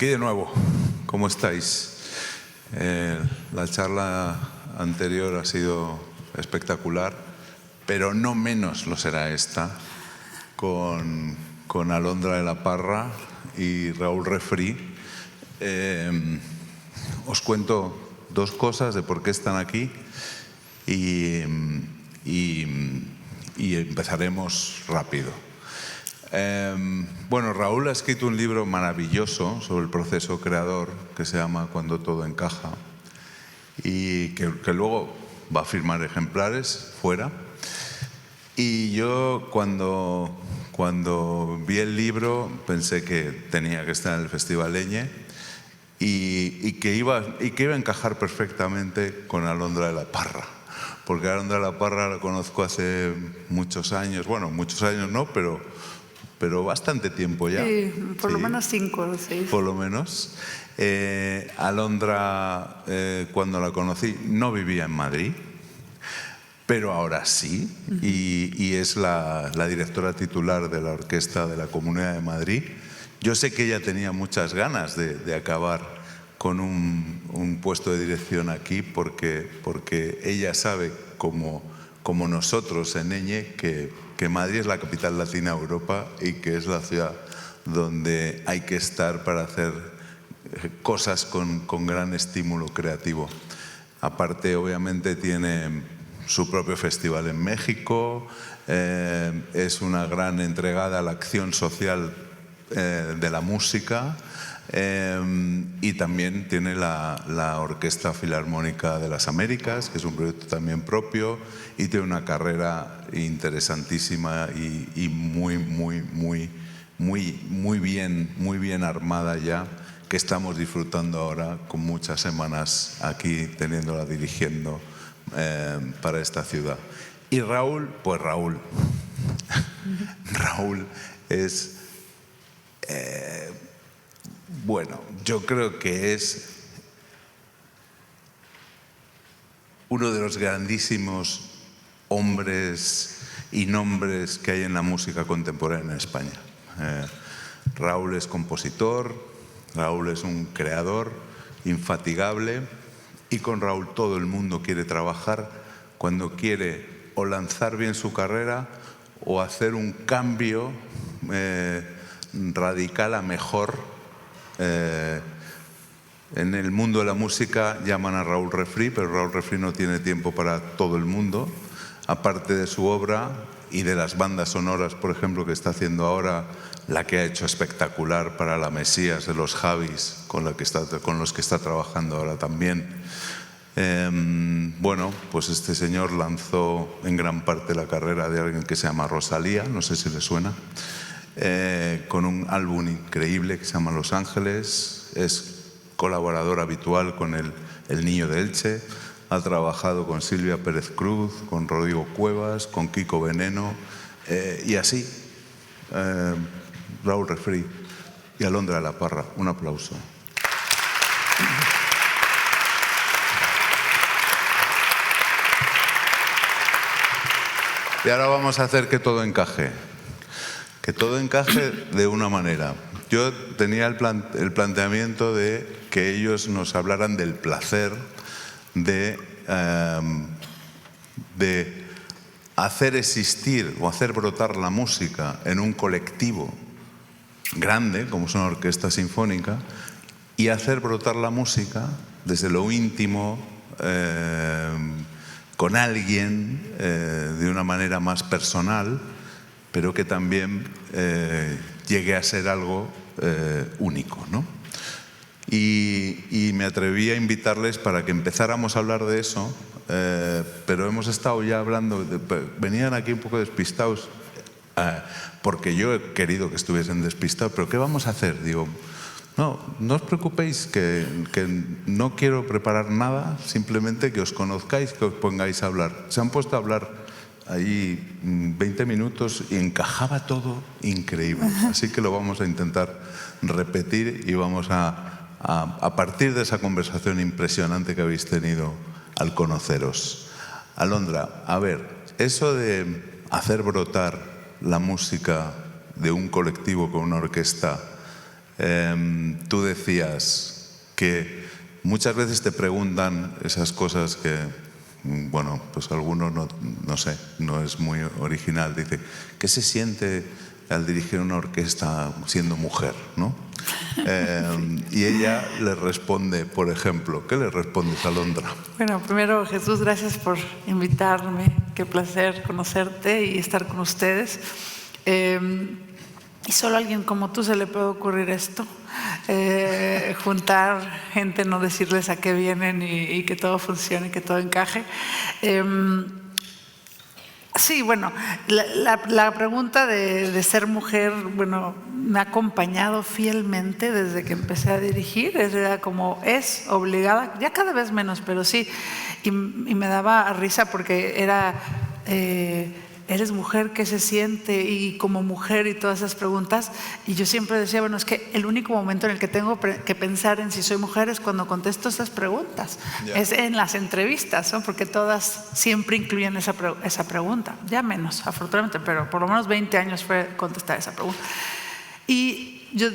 Aquí de nuevo, ¿cómo estáis? La charla anterior ha sido espectacular, pero no menos lo será esta, con Alondra de la Parra y Raúl Refri. Os cuento dos cosas de por qué están aquí y empezaremos rápido. Bueno, Raúl ha escrito un libro maravilloso sobre el proceso creador que se llama Cuando todo encaja y que luego va a firmar ejemplares fuera. Y yo cuando vi el libro pensé que tenía que estar en el Festival Leñe y que iba a encajar perfectamente con Alondra de la Parra. Porque Alondra de la Parra la conozco hace muchos años, bueno, muchos años no, pero bastante tiempo ya. Sí, por lo menos 5 o 6. Por lo menos. Alondra, cuando la conocí, no vivía en Madrid, pero ahora sí, y es la directora titular de la orquesta de la Comunidad de Madrid. Yo sé que ella tenía muchas ganas de acabar con un puesto de dirección aquí, porque ella sabe, como nosotros en Eñe, que Madrid es la capital latina de Europa y que es la ciudad donde hay que estar para hacer cosas con gran estímulo creativo. Aparte, obviamente, tiene su propio festival en México, es una gran entregada a la acción social de la música, y también tiene la Orquesta Filarmónica de las Américas, que es un proyecto también propio, y tiene una carrera interesantísima y muy bien armada ya, que estamos disfrutando ahora con muchas semanas aquí teniéndola dirigiendo para esta ciudad. Y Raúl, pues Raúl es bueno, yo creo que es uno de los grandísimos hombres y nombres que hay en la música contemporánea en España. Raúl es compositor, Raúl es un creador infatigable, y con Raúl todo el mundo quiere trabajar cuando quiere o lanzar bien su carrera o hacer un cambio radical a mejor. En el mundo de la música llaman a Raúl Refri, pero Raúl Refri no tiene tiempo para todo el mundo. Aparte de su obra y de las bandas sonoras, por ejemplo, que está haciendo ahora, la que ha hecho espectacular para la Mesías de los Javis, con los que está trabajando ahora también. Bueno, pues este señor lanzó en gran parte la carrera de alguien que se llama Rosalía, no sé si le suena, con un álbum increíble que se llama Los Ángeles. Es colaborador habitual con el Niño de Elche. Ha trabajado con Silvia Pérez Cruz, con Rodrigo Cuevas, con Kiko Veneno, y así. Raúl Refri y Alondra de la Parra. Un aplauso. Y ahora vamos a hacer que todo encaje. Que todo encaje de una manera. Yo tenía el planteamiento de que ellos nos hablaran del placer de hacer existir o hacer brotar la música en un colectivo grande, como es una orquesta sinfónica, y hacer brotar la música desde lo íntimo, con alguien, de una manera más personal, pero que también llegue a ser algo único, ¿no? Y me atreví a invitarles para que empezáramos a hablar de eso, pero hemos estado ya hablando, venían aquí un poco despistados, porque yo he querido que estuviesen despistados, pero ¿qué vamos a hacer? Digo, no os preocupéis, que no quiero preparar nada, simplemente que os conozcáis, que os pongáis a hablar. Se han puesto a hablar ahí 20 minutos y encajaba todo increíble. Así que lo vamos a intentar repetir y vamos a partir de esa conversación impresionante que habéis tenido al conoceros. Alondra, a ver, eso de hacer brotar la música de un colectivo con una orquesta Tú decías que muchas veces te preguntan esas cosas que, bueno, pues alguno no sé, no es muy original. Dice, ¿qué se siente al dirigir una orquesta siendo mujer, ¿no? Y ella le responde, por ejemplo, ¿qué le respondes, Alondra? Bueno, primero, Jesús, gracias por invitarme. Qué placer conocerte y estar con ustedes. Y solo a alguien como tú se le puede ocurrir esto. Juntar gente, no decirles a qué vienen y que todo funcione, que todo encaje. Sí, bueno, la pregunta de ser mujer, bueno, me ha acompañado fielmente desde que empecé a dirigir. Era como, es obligada, ya cada vez menos, pero sí. Y me daba risa porque era, eres mujer, ¿qué se siente? Y como mujer y todas esas preguntas. Y yo siempre decía, bueno, es que el único momento en el que tengo que pensar en si soy mujer es cuando contesto esas preguntas. Yeah. Es en las entrevistas, ¿no? Porque todas siempre incluyen esa pregunta. Ya menos, afortunadamente, pero por lo menos 20 años fue contestar esa pregunta. Y yo,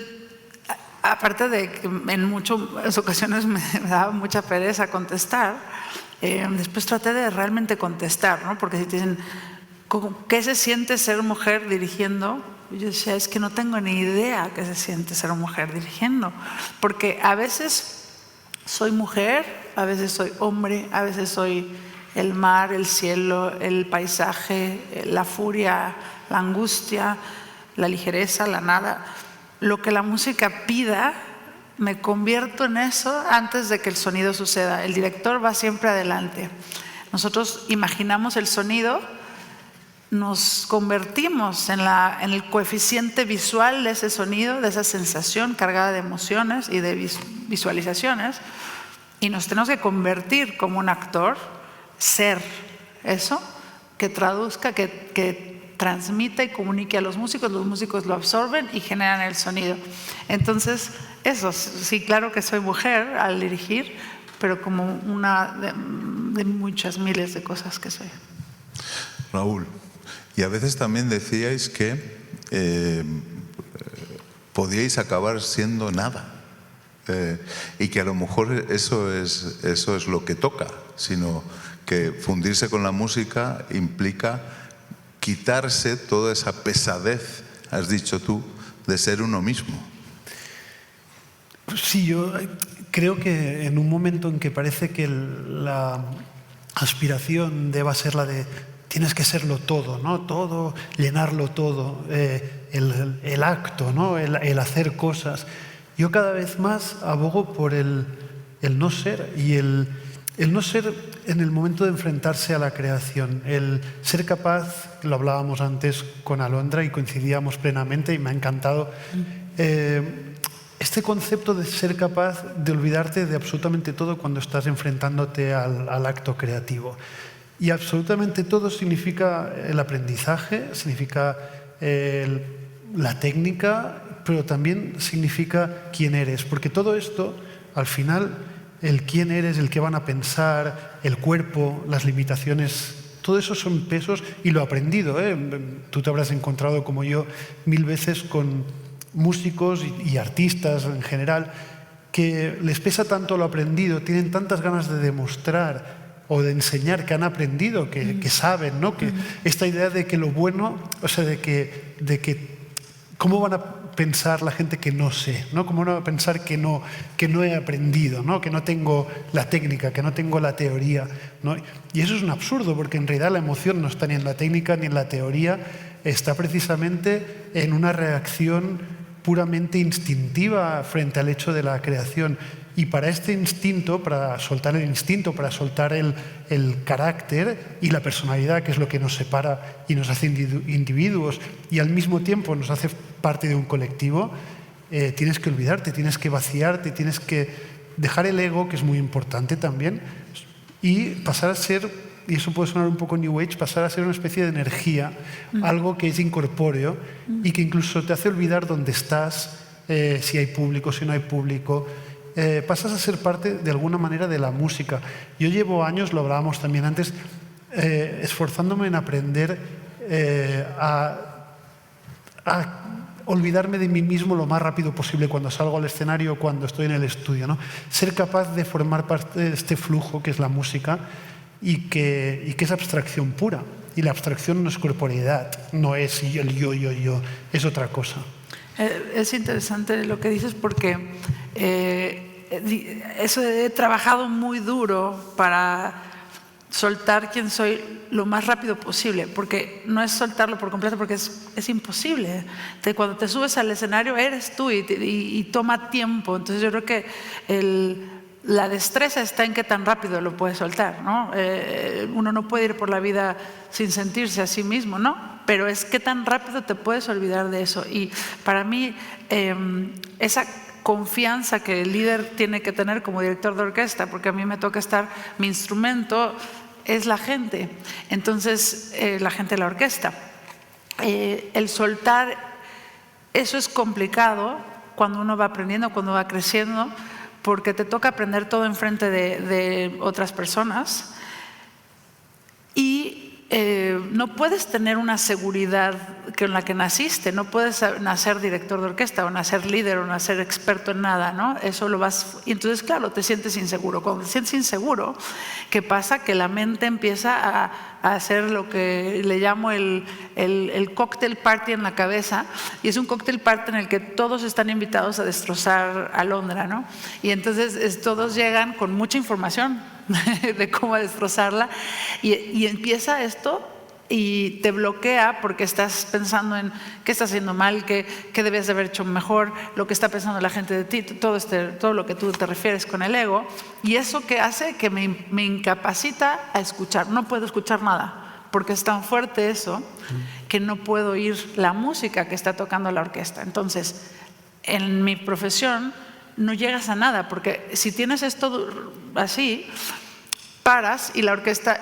aparte de que en muchas ocasiones me daba mucha pereza contestar, después traté de realmente contestar, ¿no? Porque si te dicen, ¿qué se siente ser mujer dirigiendo? Yo decía, es que no tengo ni idea qué se siente ser mujer dirigiendo, porque a veces soy mujer, a veces soy hombre, a veces soy el mar, el cielo, el paisaje, la furia, la angustia, la ligereza, la nada. Lo que la música pida, me convierto en eso antes de que el sonido suceda. El director va siempre adelante. Nosotros imaginamos el sonido, nos convertimos en el coeficiente visual de ese sonido, de esa sensación cargada de emociones y de visualizaciones, y nos tenemos que convertir como un actor, ser eso, que traduzca, que transmita y comunique a los músicos lo absorben y generan el sonido. Entonces, eso, sí, claro que soy mujer al dirigir, pero como una de muchas miles de cosas que soy. Raúl, y a veces también decíais que podíais acabar siendo nada, y que a lo mejor eso es lo que toca, sino que fundirse con la música implica quitarse toda esa pesadez, has dicho tú, de ser uno mismo. Sí, yo creo que en un momento en que parece que la aspiración deba ser la de tienes que serlo todo, ¿no? Todo, llenarlo todo, el acto, ¿no? El hacer cosas. Yo cada vez más abogo por el no ser y el no ser en el momento de enfrentarse a la creación, el ser capaz, lo hablábamos antes con Alondra y coincidíamos plenamente y me ha encantado, este concepto de ser capaz de olvidarte de absolutamente todo cuando estás enfrentándote al acto creativo. Y absolutamente todo significa el aprendizaje, significa la técnica, pero también significa quién eres, porque todo esto, al final, el quién eres, el qué van a pensar, el cuerpo, las limitaciones, todo eso son pesos y lo he aprendido, ¿eh? Tú te habrás encontrado como yo 1000 veces con músicos y artistas en general que les pesa tanto lo aprendido, tienen tantas ganas de demostrar o de enseñar que han aprendido, que saben, ¿no? Que esta idea de que lo bueno, o sea, de que ¿cómo van a pensar la gente que no sé, ¿no? ¿Cómo van a pensar que no he aprendido, ¿no? Que no tengo la técnica, que no tengo la teoría, ¿no? Y eso es un absurdo, porque en realidad la emoción no está ni en la técnica ni en la teoría, está precisamente en una reacción puramente instintiva frente al hecho de la creación. Y para este instinto, para soltar el instinto, para soltar el carácter y la personalidad, que es lo que nos separa y nos hace individuos y al mismo tiempo nos hace parte de un colectivo, tienes que olvidarte, tienes que vaciarte, tienes que dejar el ego, que es muy importante también, y pasar a ser, y eso puede sonar un poco New Age, pasar a ser una especie de energía, algo que es incorpóreo y que incluso te hace olvidar dónde estás, si hay público, si no hay público. Pasas a ser parte de alguna manera de la música. Yo llevo años, lo hablábamos también antes, esforzándome en aprender a olvidarme de mí mismo lo más rápido posible cuando salgo al escenario o cuando estoy en el estudio, ¿no? Ser capaz de formar parte de este flujo que es la música y que es abstracción pura. Y la abstracción no es corporeidad, no es el yo, es otra cosa. Es interesante lo que dices porque eso he trabajado muy duro para soltar quién soy lo más rápido posible, porque no es soltarlo por completo, porque es imposible. Cuando te subes al escenario eres tú y toma tiempo. Entonces yo creo que la destreza está en qué tan rápido lo puedes soltar, ¿no? Uno no puede ir por la vida sin sentirse a sí mismo, ¿no? Pero es qué tan rápido te puedes olvidar de eso. Y para mí esa confianza que el líder tiene que tener como director de orquesta, porque a mí me toca estar, mi instrumento es la gente, entonces la gente de la orquesta. El soltar, eso es complicado cuando uno va aprendiendo, cuando va creciendo, porque te toca aprender todo enfrente de otras personas y no puedes tener una seguridad con la que naciste, no puedes nacer director de orquesta o nacer líder o nacer experto en nada, ¿no? Eso lo vas... Y entonces, claro, te sientes inseguro. Cuando te sientes inseguro, ¿qué pasa? Que la mente empieza a hacer lo que le llamo el cocktail party en la cabeza, y es un cocktail party en el que todos están invitados a destrozar a Londra, ¿no? Y entonces todos llegan con mucha información de cómo destrozarla y empieza esto y te bloquea porque estás pensando en qué estás haciendo mal, qué debías de haber hecho mejor, lo que está pensando la gente de ti, todo lo que tú te refieres con el ego, y eso que hace que me incapacita a escuchar. No puedo escuchar nada porque es tan fuerte eso que no puedo oír la música que está tocando la orquesta. Entonces, en mi profesión no llegas a nada, porque si tienes esto así, paras y la orquesta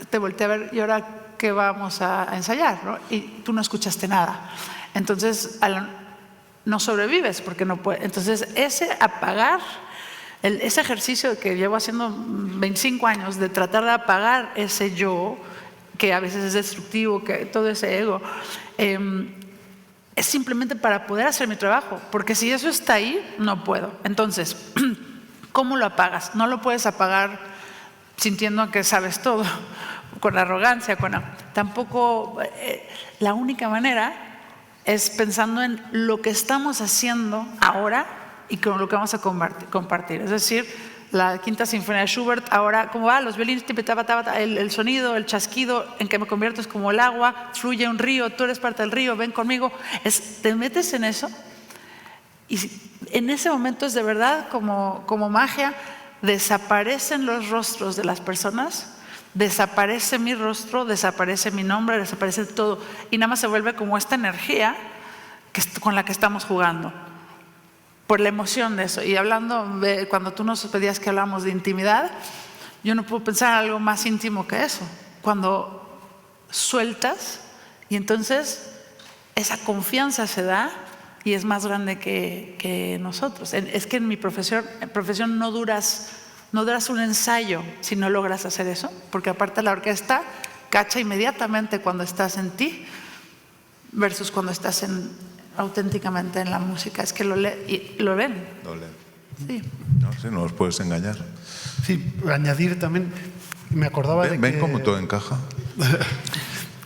te voltea a ver, y ahora qué vamos a ensayar, ¿no? Y tú no escuchaste nada. Entonces no sobrevives porque no puedes. Entonces ese apagar, ese ejercicio que llevo haciendo 25 años de tratar de apagar ese yo, que a veces es destructivo, que todo ese ego, es simplemente para poder hacer mi trabajo, porque si eso está ahí, no puedo. Entonces, ¿cómo lo apagas? No lo puedes apagar sintiendo que sabes todo, con arrogancia, tampoco. La única manera es pensando en lo que estamos haciendo ahora y con lo que vamos a compartir. Es decir, la Quinta Sinfonía de Schubert, ahora, ¿cómo va? Los violines, el sonido, el chasquido en que me convierto es como el agua, fluye un río, tú eres parte del río, ven conmigo. Te metes en eso y en ese momento es de verdad como magia. Desaparecen los rostros de las personas, desaparece mi rostro, desaparece mi nombre, desaparece todo, y nada más se vuelve como esta energía con la que estamos jugando, por la emoción de eso. Y hablando, cuando tú nos pedías que hablamos de intimidad, yo no puedo pensar en algo más íntimo que eso, cuando sueltas y entonces esa confianza se da y es más grande que nosotros. Es que en mi profesión no duras un ensayo si no logras hacer eso, porque aparte la orquesta cacha inmediatamente cuando estás en ti versus cuando estás auténticamente en la música. Es que lo ven. Lo leen. Sí. No los puedes engañar. Sí, añadir también, me acordaba de que... ¿Ven cómo todo encaja?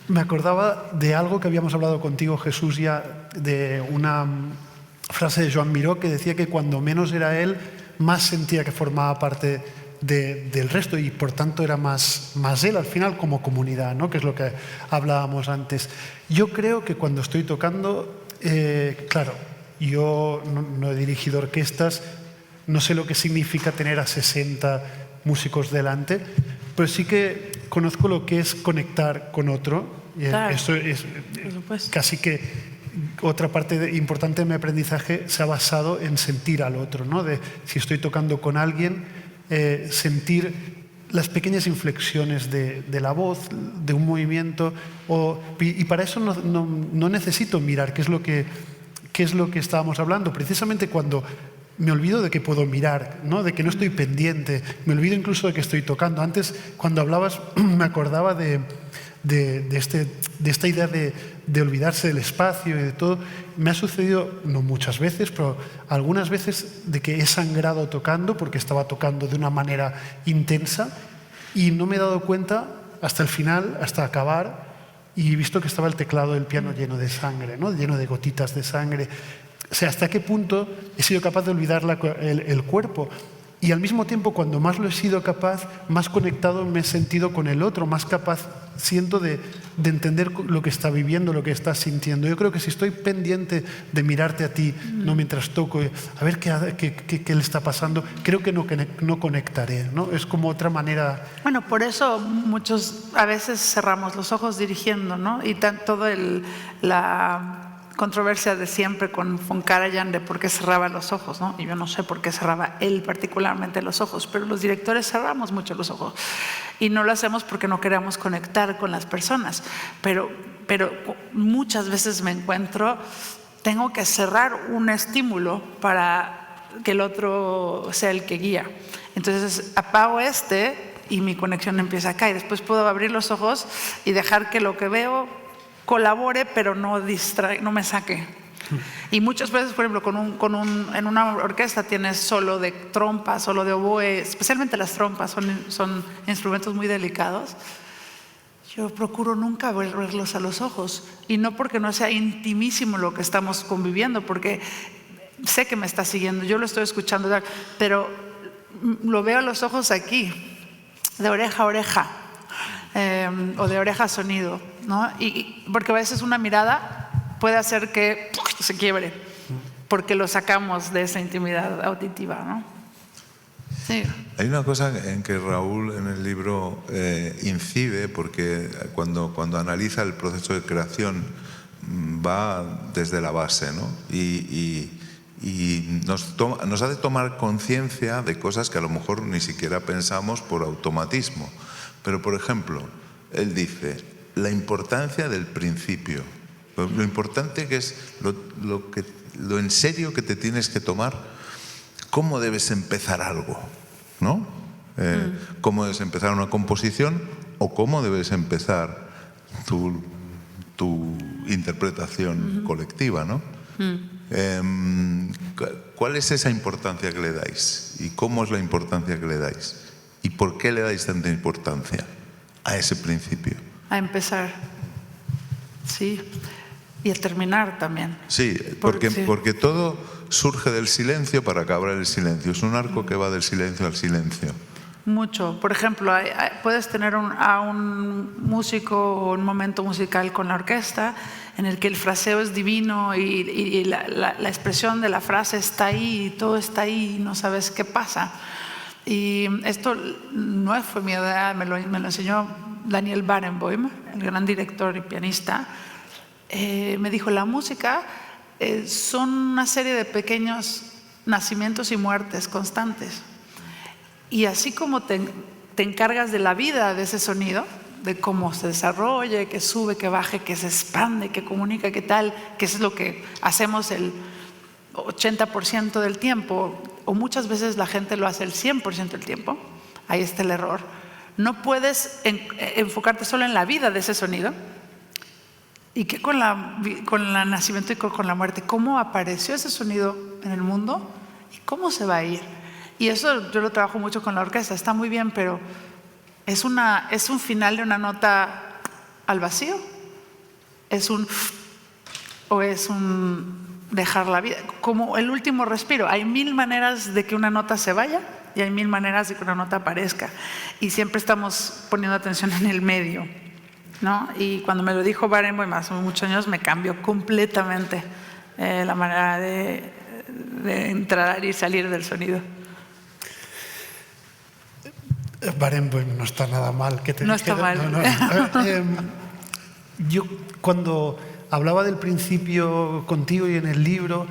Me acordaba de algo que habíamos hablado contigo, Jesús, ya, de una frase de Joan Miró que decía que cuando menos era él, más sentía que formaba parte del resto y por tanto era más él al final como comunidad, ¿no? Que es lo que hablábamos antes. Yo creo que cuando estoy tocando, claro, yo no he dirigido orquestas, no sé lo que significa tener a 60 músicos delante, pero sí que conozco lo que es conectar con otro. Claro, esto es casi que otra parte importante de mi aprendizaje se ha basado en sentir al otro, ¿no? Si estoy tocando con alguien, sentir las pequeñas inflexiones de la voz, de un movimiento, y para eso no necesito mirar qué es lo que estábamos hablando. Precisamente cuando me olvido de que puedo mirar, ¿no? De que no estoy pendiente, me olvido incluso de que estoy tocando. Antes, cuando hablabas, me acordaba de de esta idea de olvidarse del espacio y de todo. Me ha sucedido, no muchas veces, pero algunas veces de que he sangrado tocando porque estaba tocando de una manera intensa y no me he dado cuenta hasta el final, hasta acabar, y he visto que estaba el teclado del piano lleno de sangre, ¿no? Lleno de gotitas de sangre. O sea, hasta qué punto he sido capaz de olvidar el cuerpo. Y al mismo tiempo, cuando más lo he sido capaz, más conectado me he sentido con el otro, más capaz siento de entender lo que está viviendo, lo que está sintiendo. Yo creo que si estoy pendiente de mirarte a ti, no mientras toco, a ver qué le está pasando, creo que no conectaré, ¿no? Es como otra manera. Bueno, por eso muchos a veces cerramos los ojos dirigiendo, ¿no? Y todo la controversia de siempre con von Karajan de por qué cerraba los ojos, ¿no? Y yo no sé por qué cerraba él particularmente los ojos, pero los directores cerramos mucho los ojos y no lo hacemos porque no queremos conectar con las personas, pero muchas veces me encuentro, tengo que cerrar un estímulo para que el otro sea el que guía. Entonces apago y mi conexión empieza acá, y después puedo abrir los ojos y dejar que lo que veo colabore, pero no me saque. Y muchas veces, por ejemplo, en una orquesta tienes solo de trompa, solo de oboe, especialmente las trompas son instrumentos muy delicados. Yo procuro nunca verlos a los ojos, y no porque no sea intimísimo lo que estamos conviviendo, porque sé que me está siguiendo, yo lo estoy escuchando, pero lo veo a los ojos aquí, de oreja a oreja. O de oreja a sonido, ¿no? Y porque a veces una mirada puede hacer que se quiebre, porque lo sacamos de esa intimidad auditiva, ¿no? Sí. Hay una cosa en que Raúl en el libro incide, porque cuando analiza el proceso de creación va desde la base, ¿no? Y nos hace tomar conciencia de cosas que a lo mejor ni siquiera pensamos por automatismo. Pero, por ejemplo, él dice, la importancia del principio, lo importante que es, lo en serio que te tienes que tomar, cómo debes empezar algo, ¿no? Cómo debes empezar una composición o cómo debes empezar tu interpretación colectiva, ¿no? ¿Cuál es esa importancia que le dais? ¿Y cómo es la importancia que le dais? ¿Y por qué le dais tanta importancia a ese principio? A empezar, sí, y a terminar también. Sí, porque todo surge del silencio para acabar el silencio. Es un arco que va del silencio al silencio. Mucho. Por ejemplo, puedes tener a un músico o un momento musical con la orquesta en el que el fraseo es divino y la expresión de la frase está ahí, y todo está ahí y no sabes qué pasa. Y esto no fue mi idea, me lo enseñó Daniel Barenboim, el gran director y pianista. Me dijo, la música son una serie de pequeños nacimientos y muertes constantes. Y así como te encargas de la vida de ese sonido, de cómo se desarrolla, que sube, que baje, que se expande, que comunica, que tal, que es lo que hacemos el 80% del tiempo, o muchas veces la gente lo hace el 100% del tiempo, ahí está el error. No puedes enfocarte solo en la vida de ese sonido, y que con el nacimiento y con la muerte, cómo apareció ese sonido en el mundo y cómo se va a ir. Y eso yo lo trabajo mucho con la orquesta, está muy bien, pero es un final de una nota al vacío, es un dejar la vida, como el último respiro. Hay 1000 maneras de que una nota se vaya y hay 1000 maneras de que una nota aparezca, y siempre estamos poniendo atención en el medio, ¿no? Y cuando me lo dijo Barenboim hace muchos años, me cambió completamente la manera de entrar y salir del sonido. Barenboim no está nada mal. No está mal. Yo cuando hablaba del principio contigo y en el libro,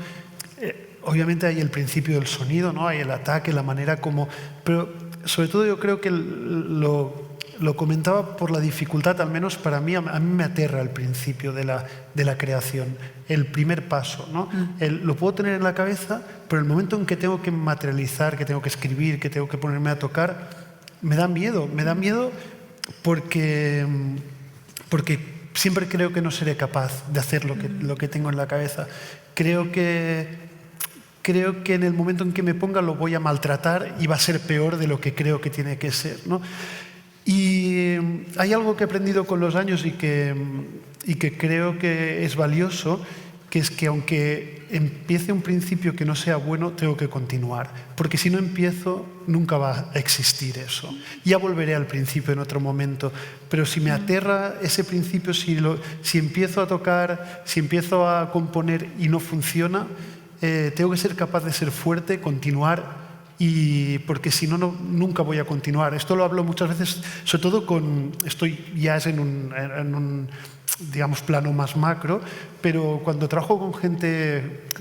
obviamente hay el principio del sonido, ¿no? Hay el ataque, la manera como... Pero sobre todo yo creo que lo comentaba por la dificultad, al menos para mí, a mí me aterra el principio de la creación, el primer paso, ¿no? Lo puedo tener en la cabeza, pero el momento en que tengo que materializar, que tengo que escribir, que tengo que ponerme a tocar, me da miedo porque porque siempre creo que no seré capaz de hacer lo que tengo en la cabeza. Creo que en el momento en que me ponga lo voy a maltratar y va a ser peor de lo que creo que tiene que ser, ¿no? Y hay algo que he aprendido con los años y que creo que es valioso, que es que aunque empiece un principio que no sea bueno, tengo que continuar. Porque si no empiezo, nunca va a existir eso. Ya volveré al principio en otro momento. Pero si me aterra ese principio, si empiezo a tocar, si empiezo a componer y no funciona, tengo que ser capaz de ser fuerte, continuar, porque si no, nunca voy a continuar. Esto lo hablo muchas veces, sobre todo ya es en un digamos, plano más macro, pero cuando trabajo con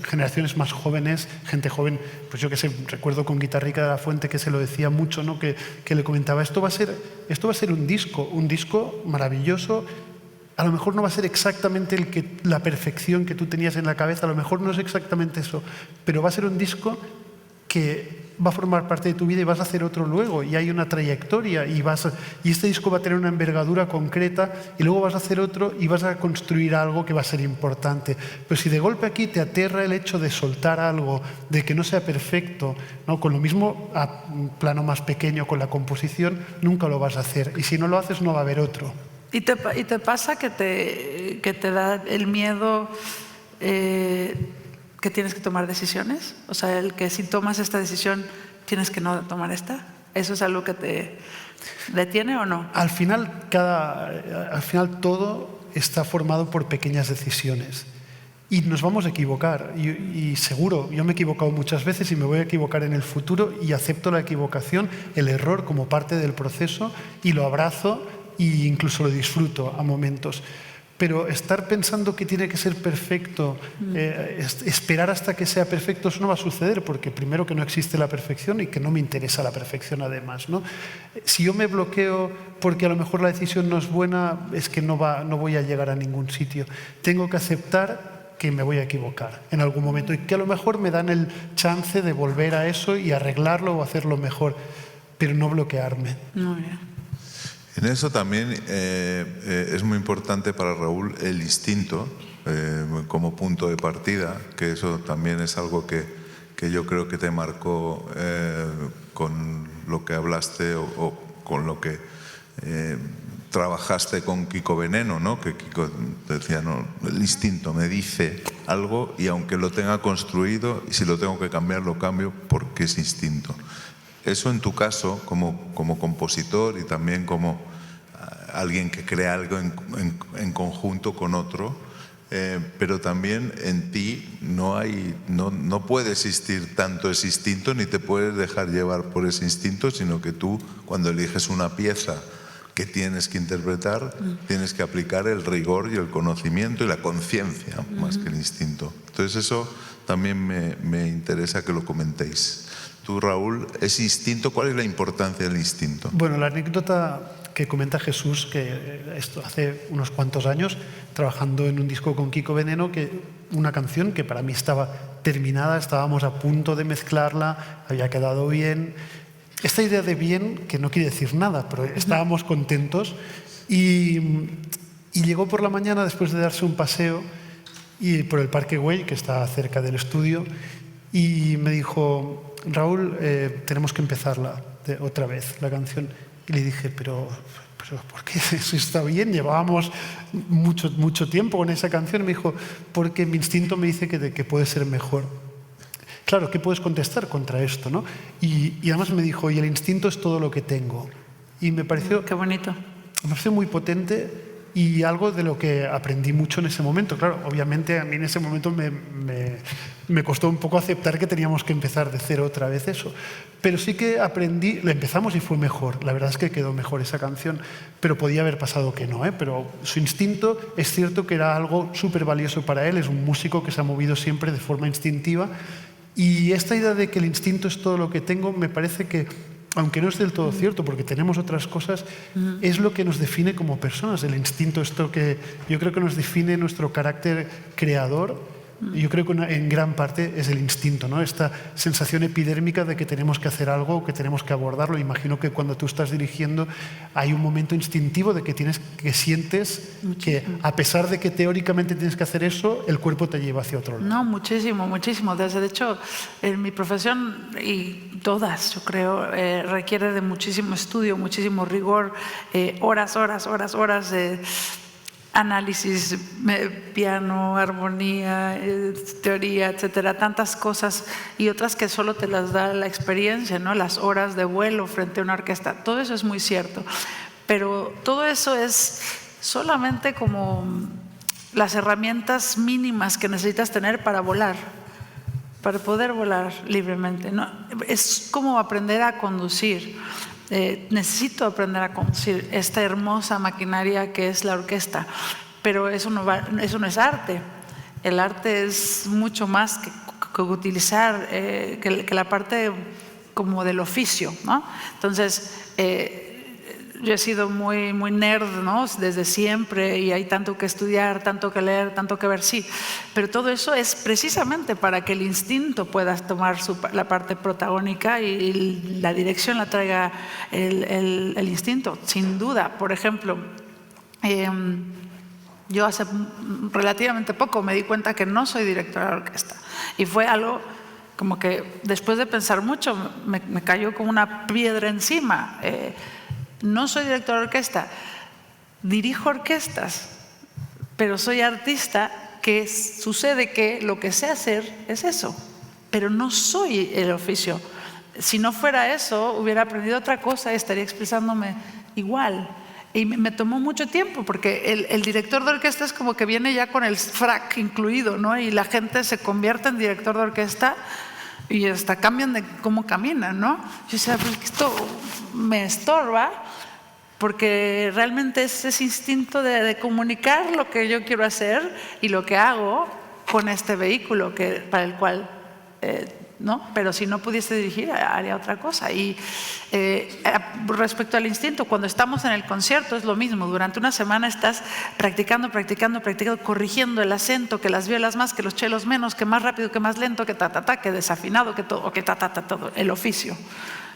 generaciones más jóvenes, gente joven, pues yo qué sé, recuerdo con Guitarrica de la Fuente que se lo decía mucho, ¿no? que le comentaba, esto va a ser un disco maravilloso. A lo mejor no va a ser exactamente la perfección que tú tenías en la cabeza, a lo mejor no es exactamente eso, pero va a ser un disco que va a formar parte de tu vida y vas a hacer otro luego, y hay una trayectoria, y este disco va a tener una envergadura concreta, y luego vas a hacer otro y vas a construir algo que va a ser importante. Pero si de golpe aquí te aterra el hecho de soltar algo, de que no sea perfecto, ¿no? Con lo mismo a un plano más pequeño, con la composición, nunca lo vas a hacer, y si no lo haces no va a haber otro. ¿Y te pasa que te da el miedo que tienes que tomar decisiones? O sea, el que si tomas esta decisión tienes que no tomar esta. ¿Eso es algo que te detiene o no? Al final todo está formado por pequeñas decisiones. Y nos vamos a equivocar. Y seguro, yo me he equivocado muchas veces y me voy a equivocar en el futuro, y acepto la equivocación, el error como parte del proceso, y lo abrazo e incluso lo disfruto a momentos. Pero estar pensando que tiene que ser perfecto, esperar hasta que sea perfecto, eso no va a suceder, porque primero que no existe la perfección y que no me interesa la perfección además, ¿no? Si yo me bloqueo porque a lo mejor la decisión no es buena, es que no voy a llegar a ningún sitio. Tengo que aceptar que me voy a equivocar en algún momento y que a lo mejor me dan el chance de volver a eso y arreglarlo o hacerlo mejor, pero no bloquearme. Muy bien. En eso también es muy importante para Raúl el instinto como punto de partida, que eso también es algo que yo creo que te marcó con lo que hablaste o con lo que trabajaste con Kiko Veneno, ¿no? Que Kiko te decía, no, el instinto me dice algo y aunque lo tenga construido y si lo tengo que cambiar lo cambio porque es instinto. Eso en tu caso, como compositor y también como alguien que crea algo en conjunto con otro, pero también en ti no puede existir tanto ese instinto ni te puedes dejar llevar por ese instinto, sino que tú, cuando eliges una pieza que tienes que interpretar, tienes que aplicar el rigor y el conocimiento y la conciencia más que el instinto. Entonces eso también me interesa que lo comentéis. Tú, Raúl, ese instinto, ¿cuál es la importancia del instinto? Bueno, la anécdota que comenta Jesús, que esto hace unos cuantos años, trabajando en un disco con Kiko Veneno, que una canción que para mí estaba terminada, estábamos a punto de mezclarla, había quedado bien. Esta idea de bien, que no quiere decir nada, pero estábamos contentos, y llegó por la mañana después de darse un paseo y por el Parque Güell, que está cerca del estudio, y me dijo, Raúl, tenemos que empezarla otra vez, la canción. Y le dije, pero ¿por qué? Eso está bien, llevábamos mucho tiempo con esa canción. Y me dijo, porque mi instinto me dice que puede ser mejor. Claro, ¿qué puedes contestar contra esto, no? Y además me dijo, y el instinto es todo lo que tengo. Y me pareció... Qué bonito. Me pareció muy potente y algo de lo que aprendí mucho en ese momento. Claro, obviamente a mí en ese momento me costó un poco aceptar que teníamos que empezar de cero otra vez eso. Pero sí que aprendí, la empezamos y fue mejor. La verdad es que quedó mejor esa canción, pero podía haber pasado que no, ¿eh? Pero su instinto es cierto que era algo súper valioso para él. Es un músico que se ha movido siempre de forma instintiva. Y esta idea de que el instinto es todo lo que tengo, me parece que, aunque no es del todo cierto, porque tenemos otras cosas, es lo que nos define como personas. El instinto es lo que yo creo que nos define nuestro carácter creador, Yo creo que en gran parte es el instinto, ¿no? Esta sensación epidérmica de que tenemos que hacer algo, que tenemos que abordarlo. Imagino que cuando tú estás dirigiendo hay un momento instintivo de que sientes que a pesar de que teóricamente tienes que hacer eso, el cuerpo te lleva hacia otro lado. No, muchísimo, muchísimo. De hecho, en mi profesión, y todas, yo creo, requiere de muchísimo estudio, muchísimo rigor, horas de análisis, piano, armonía, teoría, etcétera, tantas cosas, y otras que solo te las da la experiencia, ¿no? Las horas de vuelo frente a una orquesta, todo eso es muy cierto, pero todo eso es solamente como las herramientas mínimas que necesitas tener para volar, para poder volar libremente, ¿no? Es como aprender a conducir. Necesito aprender a conducir esta hermosa maquinaria que es la orquesta, pero eso no es arte. El arte es mucho más que utilizar que la parte como del oficio, ¿no? Entonces, yo he sido muy nerd, ¿no? Desde siempre, y hay tanto que estudiar, tanto que leer, tanto que ver, sí. Pero todo eso es precisamente para que el instinto pueda tomar la parte protagónica y la dirección la traiga el instinto, sin duda. Por ejemplo, yo hace relativamente poco me di cuenta que no soy directora de orquesta. Y fue algo como que después de pensar mucho me cayó como una piedra encima. No soy director de orquesta, dirijo orquestas, pero soy artista, que sucede que lo que sé hacer es eso, pero no soy el oficio. Si no fuera eso, hubiera aprendido otra cosa y estaría expresándome igual. Y me tomó mucho tiempo, porque el director de orquesta es como que viene ya con el frac incluido, ¿no? Y la gente se convierte en director de orquesta y hasta cambian de cómo caminan, ¿no? Yo decía, pues esto me estorba, porque realmente es ese instinto de comunicar lo que yo quiero hacer y lo que hago con este vehículo para el cual, ¿no? Pero si no pudiese dirigir, haría otra cosa. Y respecto al instinto, cuando estamos en el concierto es lo mismo. Durante una semana estás practicando, corrigiendo el acento, que las violas más, que los chelos menos, que más rápido, que más lento, que que desafinado, que todo, que todo, el oficio.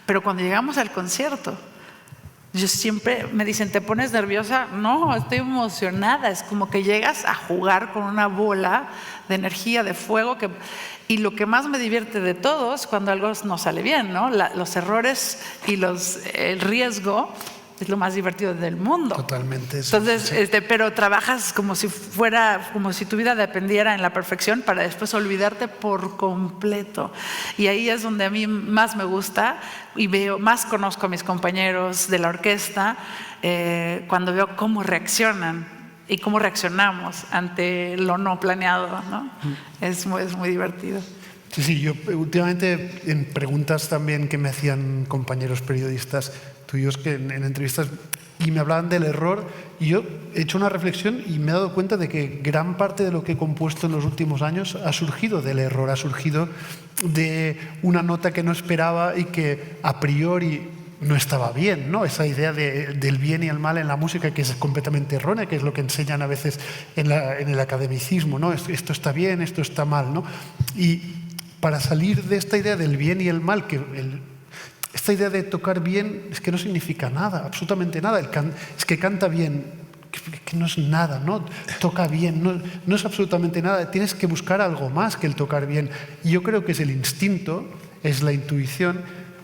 Pero cuando llegamos al concierto, yo siempre me dicen, ¿te pones nerviosa? No, estoy emocionada. Es como que llegas a jugar con una bola de energía, de fuego. Y lo que más me divierte de todo es cuando algo no sale bien, ¿no? Los errores y el riesgo es lo más divertido del mundo. Totalmente. Eso, entonces, sí. Pero trabajas como si tu vida dependiera en la perfección para después olvidarte por completo. Y ahí es donde a mí más me gusta y más conozco a mis compañeros de la orquesta cuando veo cómo reaccionan y cómo reaccionamos ante lo no planeado, ¿no? Es muy divertido. Sí, yo últimamente en preguntas también que me hacían compañeros periodistas tuyos que en entrevistas y me hablaban del error, y yo he hecho una reflexión y me he dado cuenta de que gran parte de lo que he compuesto en los últimos años ha surgido del error, ha surgido de una nota que no esperaba y que a priori no estaba bien, ¿no? Esa idea del bien y el mal en la música, que es completamente errónea, que es lo que enseñan a veces en el academicismo, ¿no? Esto está bien, esto está mal, ¿no? Y para salir de esta idea del bien y el mal, esta idea de tocar bien es que no significa nada, absolutamente nada. Es que canta bien, que no es nada, ¿no? Toca bien, no es absolutamente nada. Tienes que buscar algo más que el tocar bien. Y yo creo que es el instinto, es la intuición,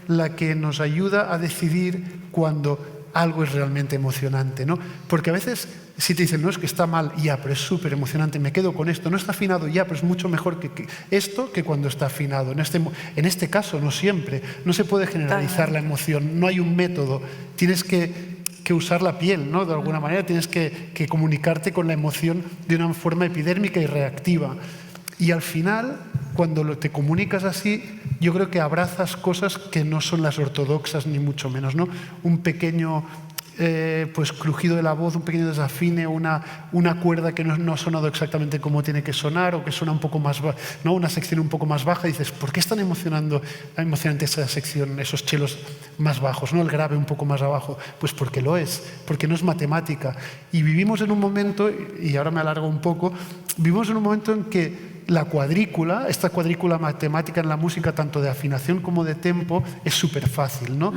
la que nos ayuda a decidir cuando algo es realmente emocionante, ¿no? Porque a veces si te dicen, no, es que está mal, ya, pero es súper emocionante, me quedo con esto, no está afinado, ya, pero es mucho mejor que esto que cuando está afinado. En este caso, no siempre, no se puede generalizar la emoción, no hay un método, tienes que usar la piel, ¿no? De alguna manera tienes que comunicarte con la emoción de una forma epidérmica y reactiva. Y al final, cuando te comunicas así, yo creo que abrazas cosas que no son las ortodoxas, ni mucho menos, ¿no? Un pequeño pues crujido de la voz, un pequeño desafine, una cuerda que no ha sonado exactamente como tiene que sonar, o que suena un poco más baja, ¿no? Una sección un poco más baja, y dices, ¿por qué están emocionante esa sección, esos chelos más bajos, ¿no? El grave un poco más abajo? Pues porque lo es, porque no es matemática. Y vivimos en un momento, y ahora me alargo un poco, vivimos en un momento en que la cuadrícula, esta cuadrícula matemática en la música, tanto de afinación como de tempo, es súper fácil, ¿no?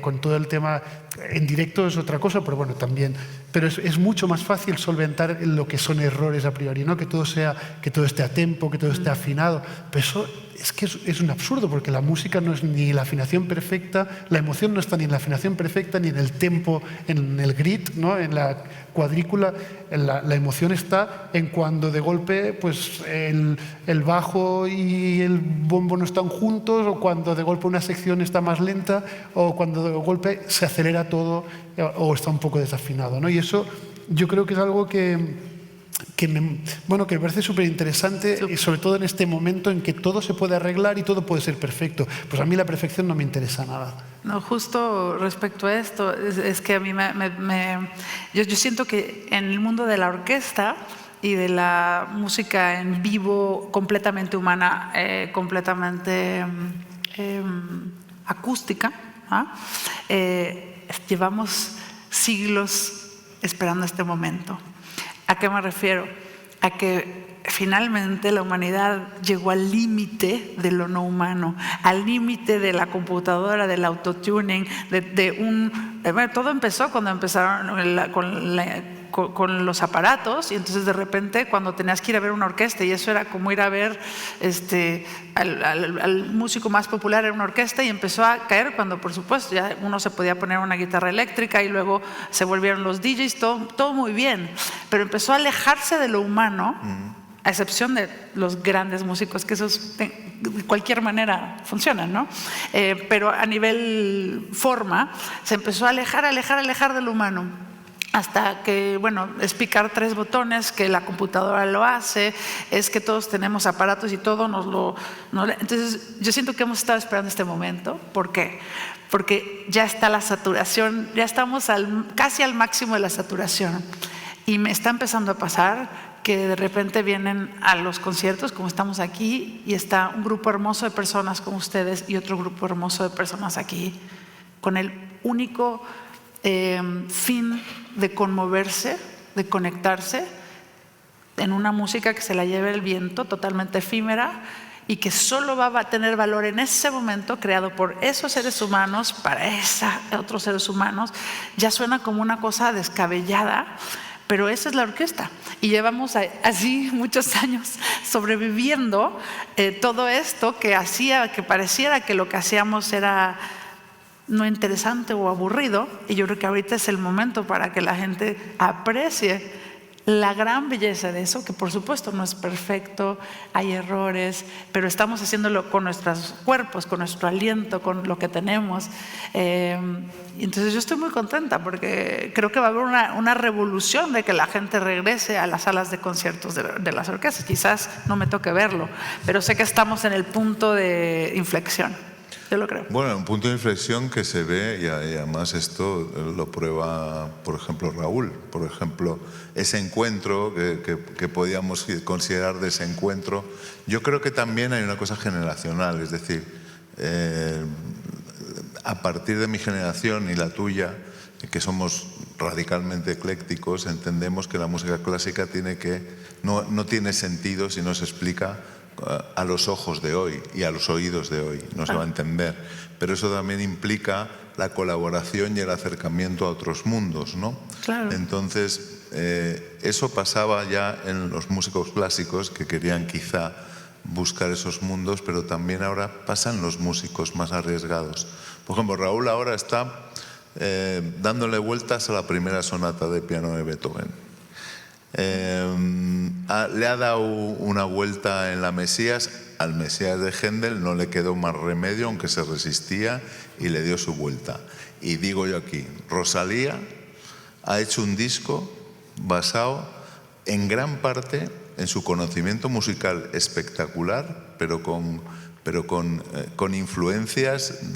Con todo el tema, en directo es otra cosa, pero bueno, también. Pero es mucho más fácil solventar lo que son errores a priori, ¿no? Que todo esté a tempo, que todo esté afinado. Pero eso es que es un absurdo, porque la música no es ni la afinación perfecta, la emoción no está ni en la afinación perfecta, ni en el tempo, en el grit, ¿no? En la cuadrícula, la emoción está en cuando de golpe pues el bajo y el bombo no están juntos, o cuando de golpe una sección está más lenta, o cuando de golpe se acelera todo o está un poco desafinado, ¿no? Y eso yo creo que es algo que me parece súper interesante, y sobre todo en este momento en que todo se puede arreglar y todo puede ser perfecto. Pues a mí la perfección no me interesa nada. No, justo respecto a esto, es que a mí yo siento que en el mundo de la orquesta y de la música en vivo completamente humana, completamente acústica, llevamos siglos esperando este momento. ¿A qué me refiero? A que finalmente la humanidad llegó al límite de lo no humano, al límite de la computadora, del autotuning, todo empezó cuando empezaron con los aparatos, y entonces de repente cuando tenías que ir a ver una orquesta, y eso era como ir a ver al músico más popular en una orquesta, y empezó a caer cuando por supuesto ya uno se podía poner una guitarra eléctrica, y luego se volvieron los DJs, todo muy bien, pero empezó a alejarse de lo humano, a excepción de los grandes músicos, que esos de cualquier manera funcionan, ¿no? Pero a nivel forma se empezó a alejar de lo humano. Hasta que, bueno, es picar 3 botones, que la computadora lo hace, es que todos tenemos aparatos y todo Entonces, yo siento que hemos estado esperando este momento. ¿Por qué? Porque ya está la saturación, ya estamos casi al máximo de la saturación. Y me está empezando a pasar que de repente vienen a los conciertos, como estamos aquí, y está un grupo hermoso de personas como ustedes y otro grupo hermoso de personas aquí, con el único fin de conmoverse, de conectarse en una música que se la lleve el viento, totalmente efímera, y que solo va a tener valor en ese momento, creado por esos seres humanos para otros seres humanos. Ya suena como una cosa descabellada, pero esa es la orquesta, y llevamos así muchos años sobreviviendo todo esto que hacía que pareciera que lo que hacíamos era no interesante o aburrido, y yo creo que ahorita es el momento para que la gente aprecie la gran belleza de eso, que por supuesto no es perfecto, hay errores, pero estamos haciéndolo con nuestros cuerpos, con nuestro aliento, con lo que tenemos. Entonces yo estoy muy contenta, porque creo que va a haber una revolución de que la gente regrese a las salas de conciertos de las orquestas. Quizás no me toque verlo, pero sé que estamos en el punto de inflexión. Yo lo creo. Bueno, un punto de inflexión que se ve, y además esto lo prueba, por ejemplo, Raúl. Por ejemplo, ese encuentro que podíamos considerar desencuentro, yo creo que también hay una cosa generacional, es decir, a partir de mi generación y la tuya, que somos radicalmente eclécticos, entendemos que la música clásica no tiene sentido si no se explica a los ojos de hoy y a los oídos de hoy, no se va a entender. Pero eso también implica la colaboración y el acercamiento a otros mundos, ¿no? Claro. Entonces, eso pasaba ya en los músicos clásicos, que querían quizá buscar esos mundos, pero también ahora pasan los músicos más arriesgados. Por ejemplo, Raúl ahora está dándole vueltas a la primera sonata de piano de Beethoven. Le ha dado una vuelta en la Mesías, al Mesías de Händel no le quedó más remedio, aunque se resistía, y le dio su vuelta. Y digo yo aquí, Rosalía ha hecho un disco basado en gran parte en su conocimiento musical espectacular, pero con influencias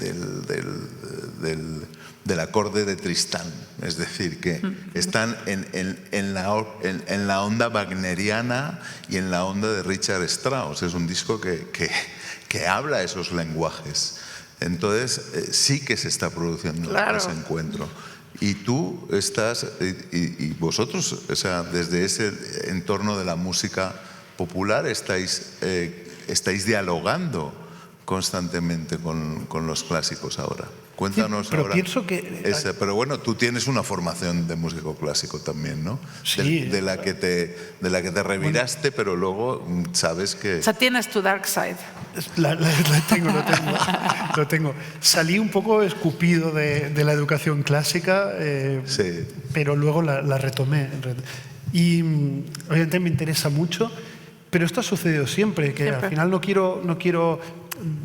del acorde de Tristán, es decir, que están en la onda wagneriana y en la onda de Richard Strauss. Es un disco que habla esos lenguajes. Entonces sí que se está produciendo ese encuentro. Y tú estás, y vosotros, o sea, desde ese entorno de la música popular estáis dialogando constantemente con los clásicos ahora. Cuéntanos pero ahora. pienso que... Pero bueno, tú tienes una formación de músico clásico también, ¿no? Sí. De la que te reviraste, pero luego sabes que... O sea, tienes tu dark side. Lo tengo. Salí un poco escupido de la educación clásica, Sí. pero luego la retomé. Y obviamente me interesa mucho, pero esto ha sucedido siempre, que Siempre. al final no quiero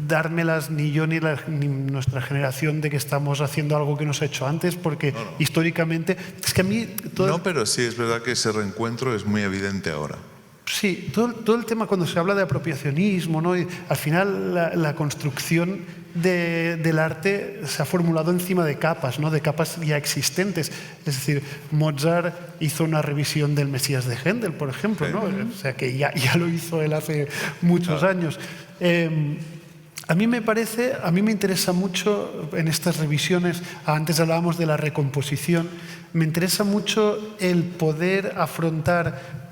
dármelas ni yo ni nuestra generación de que estamos haciendo algo que no se ha hecho antes, porque históricamente... Es que a mí... No, pero sí, es verdad que ese reencuentro es muy evidente ahora. Sí, todo el tema cuando se habla de apropiacionismo, ¿no? Y al final la construcción del arte se ha formulado encima de capas, ¿no? De capas ya existentes. Es decir, Mozart hizo una revisión del Mesías de Händel, por ejemplo, ¿no? O sea, que ya lo hizo él hace muchos años. A mí me interesa mucho en estas revisiones, antes hablábamos de la recomposición, me interesa mucho el poder afrontar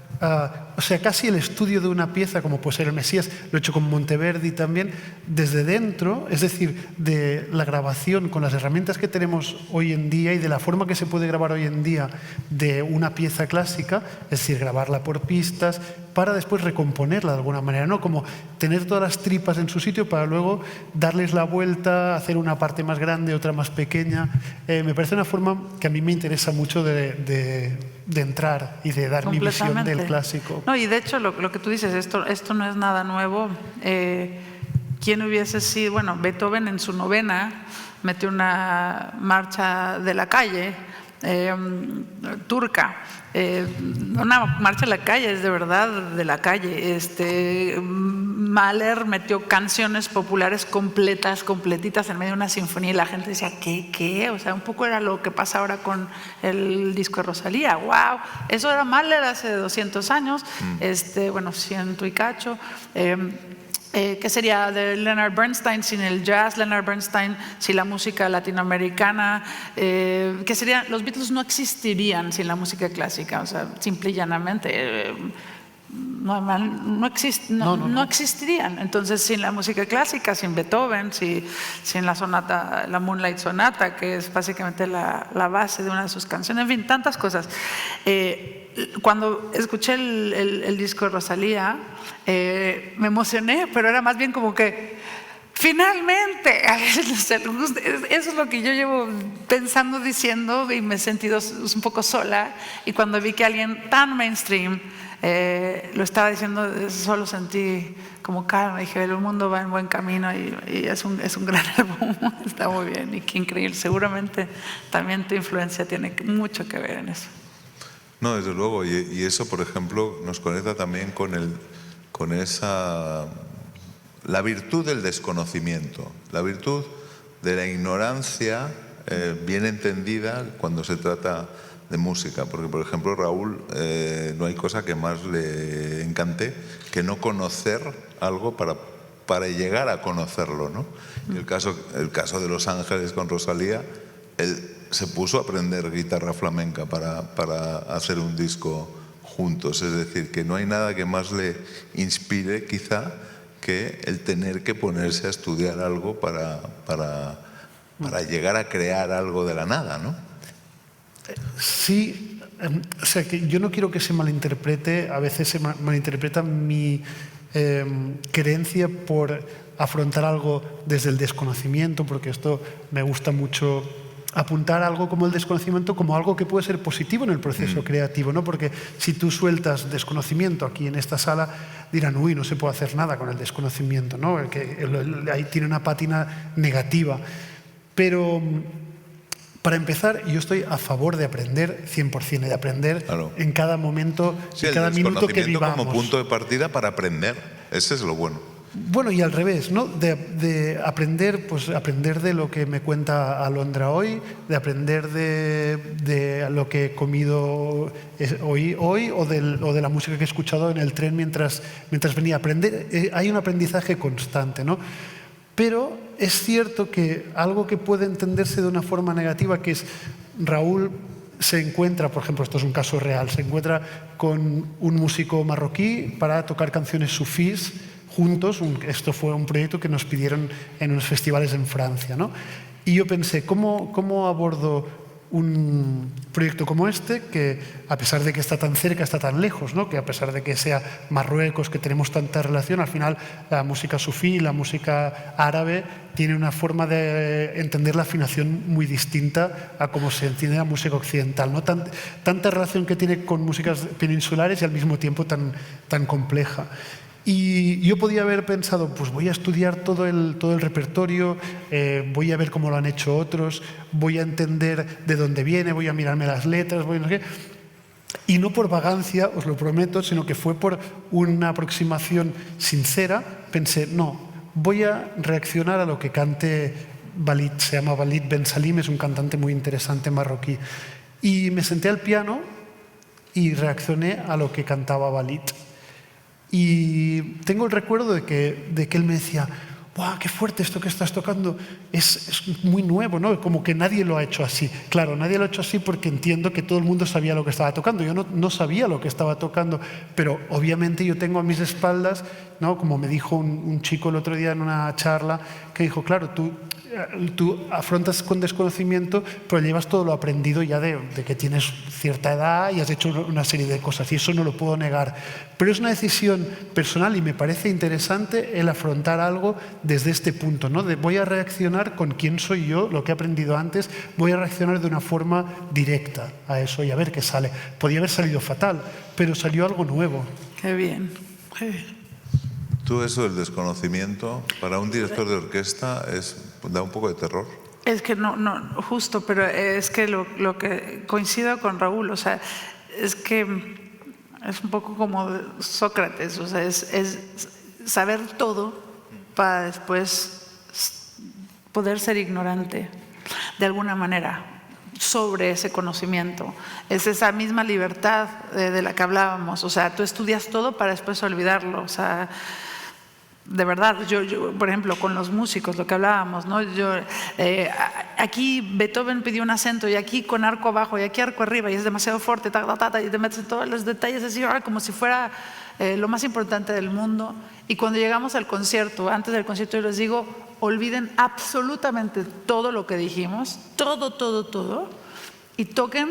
o sea, casi el estudio de una pieza, como puede ser el Mesías, lo he hecho con Monteverdi también, desde dentro, es decir, de la grabación con las herramientas que tenemos hoy en día y de la forma que se puede grabar hoy en día de una pieza clásica, es decir, grabarla por pistas, para después recomponerla de alguna manera, ¿no? Como tener todas las tripas en su sitio para luego darles la vuelta, hacer una parte más grande, otra más pequeña. Me parece una forma que a mí me interesa mucho de entrar y de dar mi visión del clásico. No, y de hecho lo que tú dices, esto no es nada nuevo. ¿Quién hubiese sido? Bueno, Beethoven en su novena metió una marcha de la calle turca. Una marcha de la calle, es de verdad de la calle. Mahler metió canciones populares completitas en medio de una sinfonía y la gente decía, ¿qué? O sea, un poco era lo que pasa ahora con el disco de Rosalía. ¡Wow! Eso era Mahler hace 200 años, bueno, 100 y cacho. ¿Qué sería de Leonard Bernstein sin el jazz? Leonard Bernstein sin la música latinoamericana. ¿Qué sería? Los Beatles no existirían sin la música clásica, o sea, simple y llanamente. No existirían. Entonces, sin la música clásica, sin Beethoven, sin la sonata, la Moonlight Sonata, que es básicamente la base de una de sus canciones, en fin, tantas cosas. Cuando escuché el disco de Rosalía, me emocioné, pero era más bien como que finalmente, eso es lo que yo llevo pensando, diciendo, y me he sentido un poco sola, y cuando vi que alguien tan mainstream lo estaba diciendo, solo sentí como calma, dije, el mundo va en buen camino y es un gran álbum, está muy bien y qué increíble, seguramente también tu influencia tiene mucho que ver en eso. No, desde luego, y eso, por ejemplo, nos conecta también con esa... la virtud del desconocimiento, la virtud de la ignorancia bien entendida cuando se trata de música, porque por ejemplo Raúl, no hay cosa que más le encante que no conocer algo para llegar a conocerlo, ¿no? Y el caso de Los Ángeles con Rosalía, él se puso a aprender guitarra flamenca para hacer un disco juntos, es decir, que no hay nada que más le inspire quizá que el tener que ponerse a estudiar algo para llegar a crear algo de la nada, ¿no? Sí, o sea, que yo no quiero que se malinterprete, a veces se malinterpreta mi creencia por afrontar algo desde el desconocimiento, porque esto me gusta mucho apuntar algo como el desconocimiento como algo que puede ser positivo en el proceso creativo, ¿no? Porque si tú sueltas desconocimiento aquí en esta sala, dirán, uy, no se puede hacer nada con el desconocimiento, ¿no? Ahí tiene una pátina negativa. Pero para empezar, yo estoy a favor de aprender 100%, de aprender en cada momento, sí, en cada minuto que vivamos. Como punto de partida para aprender, ese es lo bueno. Bueno, y al revés, ¿no? De aprender, pues aprender de lo que me cuenta Alondra hoy, de aprender de lo que he comido hoy o de la música que he escuchado en el tren mientras venía a aprender. Hay un aprendizaje constante, ¿no? Pero es cierto que algo que puede entenderse de una forma negativa, que es Raúl se encuentra, por ejemplo, esto es un caso real, se encuentra con un músico marroquí para tocar canciones sufís juntos. Esto fue un proyecto que nos pidieron en unos festivales en Francia, ¿no? Y yo pensé, ¿cómo abordo un proyecto como este, que a pesar de que está tan cerca, está tan lejos, ¿no? Que a pesar de que sea Marruecos, que tenemos tanta relación, al final la música sufí, la música árabe, tiene una forma de entender la afinación muy distinta a cómo se entiende la música occidental, ¿no? Tanta relación que tiene con músicas peninsulares y al mismo tiempo tan compleja. Y yo podía haber pensado, pues voy a estudiar todo el repertorio, voy a ver cómo lo han hecho otros, voy a entender de dónde viene, voy a mirarme las letras, no sé qué. Y no por vagancia, os lo prometo, sino que fue por una aproximación sincera. Pensé, no, voy a reaccionar a lo que cante Walid, se llama Walid Ben Salim, es un cantante muy interesante marroquí. Y me senté al piano y reaccioné a lo que cantaba Walid. Y tengo el recuerdo de que él me decía, ¡buah, qué fuerte esto que estás tocando! Es muy nuevo, ¿no? Como que nadie lo ha hecho así. Claro, nadie lo ha hecho así porque entiendo que todo el mundo sabía lo que estaba tocando. Yo no sabía lo que estaba tocando, pero obviamente yo tengo a mis espaldas, ¿no? Como me dijo un chico el otro día en una charla, que dijo, claro, tú afrontas con desconocimiento, pero llevas todo lo aprendido ya de que tienes cierta edad y has hecho una serie de cosas, y eso no lo puedo negar. Pero es una decisión personal y me parece interesante el afrontar algo desde este punto, ¿no? Voy a reaccionar con quién soy yo, lo que he aprendido antes, voy a reaccionar de una forma directa a eso y a ver qué sale. Podía haber salido fatal, pero salió algo nuevo. Qué bien, qué bien. Tú, eso del desconocimiento, para un director de orquesta da un poco de terror. Es que no, justo, pero es que lo que coincido con Raúl, o sea, es que es un poco como Sócrates, o sea, es saber todo para después poder ser ignorante de alguna manera sobre ese conocimiento. Es esa misma libertad de la que hablábamos, o sea, tú estudias todo para después olvidarlo, o sea, de verdad, yo, por ejemplo, con los músicos, lo que hablábamos, ¿no? Aquí Beethoven pidió un acento y aquí con arco abajo y aquí arco arriba y es demasiado fuerte, y te metes en todos los detalles así, como si fuera lo más importante del mundo. Y cuando llegamos al concierto, antes del concierto, yo les digo, olviden absolutamente todo lo que dijimos, todo, y toquen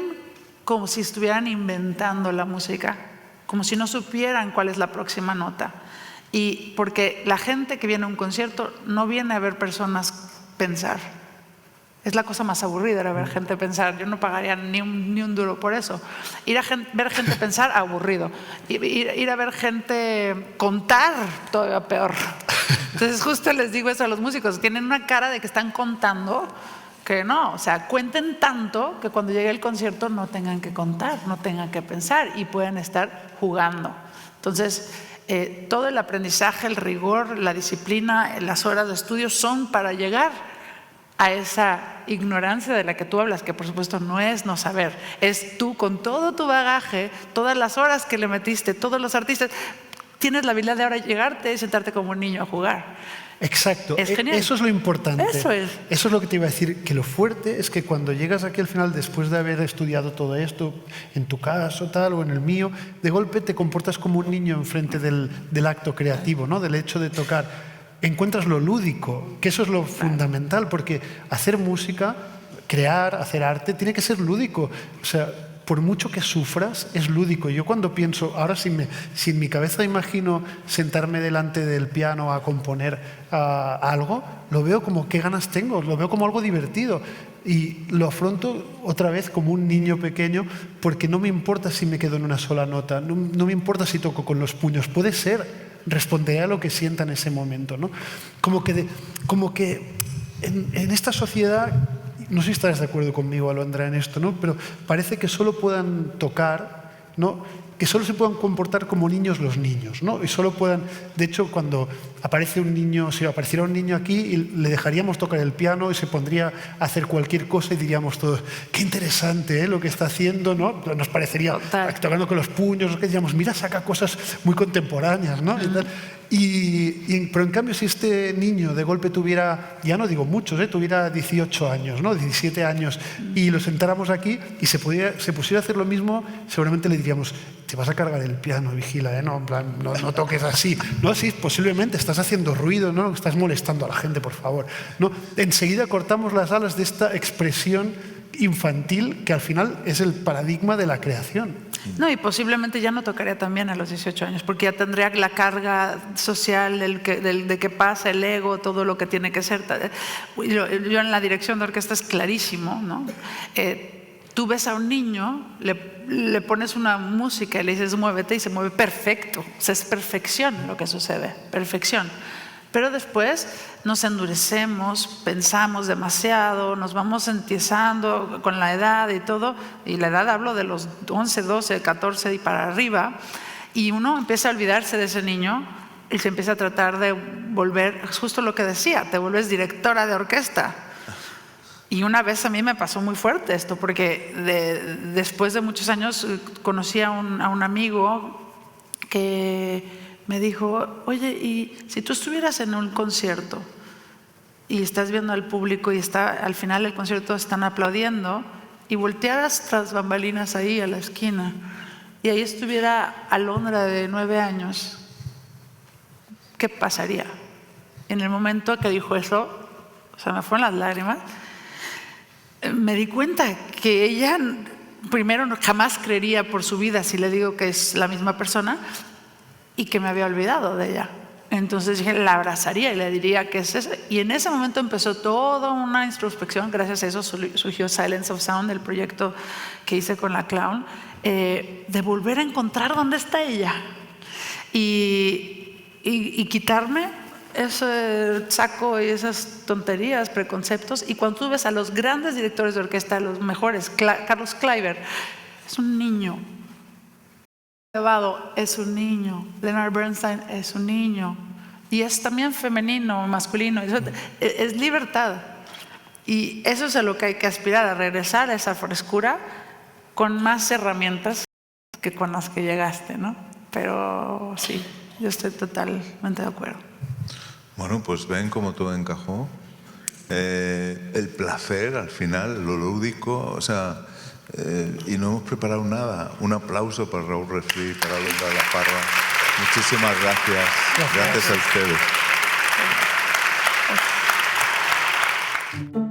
como si estuvieran inventando la música, como si no supieran cuál es la próxima nota. Y porque la gente que viene a un concierto no viene a ver personas pensar. Es la cosa más aburrida, era ver gente pensar. Yo no pagaría ni un duro por eso. Ver gente pensar, aburrido. Ir a ver gente contar, todavía peor. Entonces justo les digo eso a los músicos. Tienen una cara de que están contando, que no. O sea, cuenten tanto que cuando llegue el concierto no tengan que contar, no tengan que pensar y pueden estar jugando. Entonces, todo el aprendizaje, el rigor, la disciplina, las horas de estudio son para llegar a esa ignorancia de la que tú hablas, que por supuesto no es no saber, es tú con todo tu bagaje, todas las horas que le metiste, todos los artistas, tienes la habilidad de ahora llegarte y sentarte como un niño a jugar. Exacto, es genial. Eso es lo importante. Eso es lo que te iba a decir, que lo fuerte es que cuando llegas aquí al final, después de haber estudiado todo esto, en tu caso tal o en el mío, de golpe te comportas como un niño enfrente del acto creativo, ¿no? Del hecho de tocar. Encuentras lo lúdico, que eso es lo fundamental, porque hacer música, crear, hacer arte, tiene que ser lúdico. O sea, por mucho que sufras, es lúdico. Yo cuando pienso, ahora si en mi cabeza imagino sentarme delante del piano a componer algo, lo veo como qué ganas tengo, lo veo como algo divertido. Y lo afronto otra vez como un niño pequeño, porque no me importa si me quedo en una sola nota, no me importa si toco con los puños, puede ser, responderé a lo que sienta en ese momento, ¿no? Como que en esta sociedad, no sé si estarás de acuerdo conmigo, Alondra, en esto, ¿no? Pero parece que solo puedan tocar, ¿no? Que solo se puedan comportar como niños los niños, ¿no? Y solo puedan, de hecho, cuando aparece un niño, si apareciera un niño aquí, le dejaríamos tocar el piano y se pondría a hacer cualquier cosa y diríamos todos, qué interesante, lo que está haciendo, ¿no? Nos parecería tocando con los puños, que diríamos, mira, saca cosas muy contemporáneas, ¿no? Pero en cambio, si este niño de golpe tuviera, ya no digo muchos, tuviera 18 años, ¿no? 17 años, y lo sentáramos aquí y se pusiera a hacer lo mismo, seguramente le diríamos, te vas a cargar el piano, vigila, no, en plan, no toques así. No, sí, posiblemente estás haciendo ruido, ¿no? Estás molestando a la gente, por favor. No, enseguida cortamos las alas de esta expresión infantil que al final es el paradigma de la creación. No, y posiblemente ya no tocaría también a los 18 años, porque ya tendría la carga social de que pasa, el ego, todo lo que tiene que ser. Yo en la dirección de orquesta es clarísimo, ¿no? Tú ves a un niño, le pones una música y le dices muévete y se mueve perfecto. O sea, es perfección lo que sucede, perfección. Pero después nos endurecemos, pensamos demasiado, nos vamos entiesando con la edad y todo, y la edad hablo de los 11, 12, 14 y para arriba, y uno empieza a olvidarse de ese niño y se empieza a tratar de volver, justo lo que decía, te vuelves directora de orquesta. Y una vez a mí me pasó muy fuerte esto, porque después de muchos años conocí a un amigo que me dijo, oye, y si tú estuvieras en un concierto y estás viendo al público y al final del concierto están aplaudiendo y voltearas tras bambalinas ahí a la esquina y ahí estuviera Alondra de 9 años, ¿qué pasaría? En el momento que dijo eso, o sea, me fueron las lágrimas, me di cuenta que ella, primero, jamás creería por su vida si le digo que es la misma persona, y que me había olvidado de ella. Entonces dije, la abrazaría y le diría que es ese. Y en ese momento empezó toda una introspección, gracias a eso surgió Silence of Sound, el proyecto que hice con la Clown, de volver a encontrar dónde está ella y quitarme ese saco y esas tonterías, preconceptos. Y cuando tú ves a los grandes directores de orquesta, los mejores, Carlos Kleiber, es un niño. Es un niño, Leonard Bernstein es un niño, y es también femenino, masculino, es libertad, y eso es a lo que hay que aspirar, a regresar a esa frescura con más herramientas que con las que llegaste, ¿no? Pero sí, yo estoy totalmente de acuerdo. Bueno, pues ven cómo todo encajó, el placer al final, lo lúdico, o sea... y no hemos preparado nada. Un aplauso para Raúl Refri, para Alondra de la Parra. Muchísimas gracias. Gracias a ustedes.